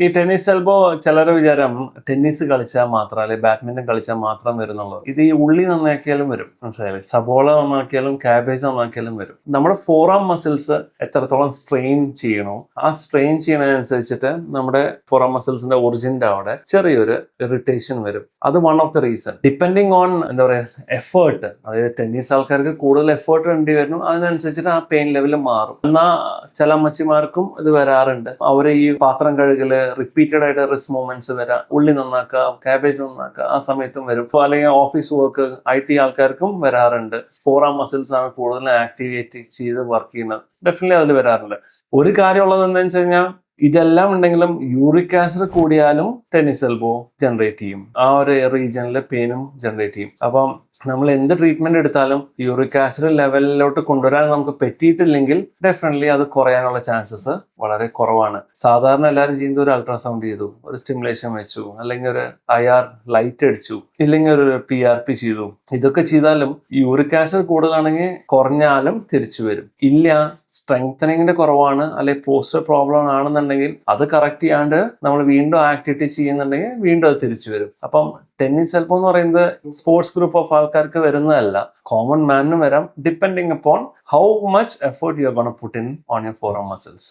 ഈ tennis elbow ചിലരുടെ വിചാരം ടെന്നീസ് കളിച്ചാൽ മാത്രം അല്ലെങ്കിൽ ബാഡ്മിന്റൺ കളിച്ചാൽ മാത്രം വരുന്നുള്ളൂ. ഇത് ഈ ഉള്ളി നന്നാക്കിയാലും വരും, മനസ്സിലായില്ലേ? സബോള നന്നാക്കിയാലും ക്യാബേജ് നന്നാക്കിയാലും വരും. നമ്മുടെ ഫോറാം മസിൽസ് എത്രത്തോളം സ്ട്രെയിൻ ചെയ്യണോ ആ സ്ട്രെയിൻ ചെയ്യണതനുസരിച്ചിട്ട് നമ്മുടെ ഫോറാം മസിൽസിന്റെ ഒറിജിന്റെ അവിടെ ചെറിയൊരു ഇറിറ്റേഷൻ വരും. അത് one of the reason. Depending on എന്താ പറയുക എഫേർട്ട്, അതായത് ടെന്നീസ് ആൾക്കാർക്ക് കൂടുതൽ എഫേർട്ട് വേണ്ടി വരുന്നു, അതിനനുസരിച്ചിട്ട് ആ പെയിൻ ലെവൽ മാറും. എന്നാൽ ചില അമ്മച്ചിമാർക്കും ഇത് വരാറുണ്ട്. അവർ ഈ പാത്രം കഴുകല് റിപ്പീറ്റഡ് ആയിട്ട് റിസ്ക് മൂവ്മെന്റ്സ് വരാം, ഉള്ളി നന്നാക്കുക, ക്യാബേജ് നന്നാക്കുക, ആ സമയത്തും വരും. അല്ലെങ്കിൽ ഓഫീസ് വർക്ക് IT ആൾക്കാർക്കും വരാറുണ്ട്. ഫോറാം മസിൽസ് ആണ് കൂടുതൽ ആക്ടിവേറ്റ് ചെയ്ത് വർക്ക് ചെയ്യുന്നത്. ഡെഫിനറ്റ്ലി അതിൽ വരാറുണ്ട്. ഒരു കാര്യമുള്ളത് എന്താണെന്ന് വെച്ച് കഴിഞ്ഞാൽ ഇതെല്ലാം ഉണ്ടെങ്കിലും യൂറിക് ആസിഡ് കൂടിയാലും ടെന്നീസ് എൽബോ ജനറേറ്റ് ചെയ്യും, ആ ഒരു റീജിയനിലെ പെയിനും ജനറേറ്റ് ചെയ്യും. അപ്പം നമ്മൾ എന്ത് ട്രീറ്റ്മെന്റ് എടുത്താലും യൂറിക് ആസിഡ് ലെവലിലോട്ട് കൊണ്ടുവരാൻ നമുക്ക് പറ്റിയിട്ടില്ലെങ്കിൽ ഡെഫിനറ്റ്ലി അത് കുറയാനുള്ള ചാൻസസ് വളരെ കുറവാണ്. സാധാരണ എല്ലാവരും ചെയ്യുന്നത് ഒരു അൾട്രാസൗണ്ട് ചെയ്തു, ഒരു സ്റ്റിമുലേഷൻ വെച്ചു, അല്ലെങ്കിൽ ഒരു IR ലൈറ്റ് അടിച്ചു, ഇല്ലെങ്കിൽ ഒരു PRP ചെയ്തു. ഇതൊക്കെ ചെയ്താലും യൂറിക് ആസിഡ് കൂടുതലാണെങ്കിൽ കുറഞ്ഞാലും തിരിച്ചു വരും. ഇല്ല സ്ട്രെങ്തനിങ്ങിന്റെ കുറവാണ് അല്ലെങ്കിൽ പോസ്റ്റർ പ്രോബ്ലം ആണെന്നുണ്ടെങ്കിൽ അത് കറക്റ്റ് ചെയ്യാണ്ട് നമ്മൾ വീണ്ടും ആക്ടിവിറ്റി ചെയ്യുന്നുണ്ടെങ്കിൽ വീണ്ടും അത് തിരിച്ചു വരും. അപ്പം ടെന്നീസ് എൽബോ എന്ന് പറയുന്നത് സ്പോർട്സ് ഗ്രൂപ്പ് ഓഫ് ആൾക്കാർക്ക് വരുന്നതല്ല, കോമൺ മാനിനും വരാം, depending upon how much effort you are gonna put in on your forum muscles.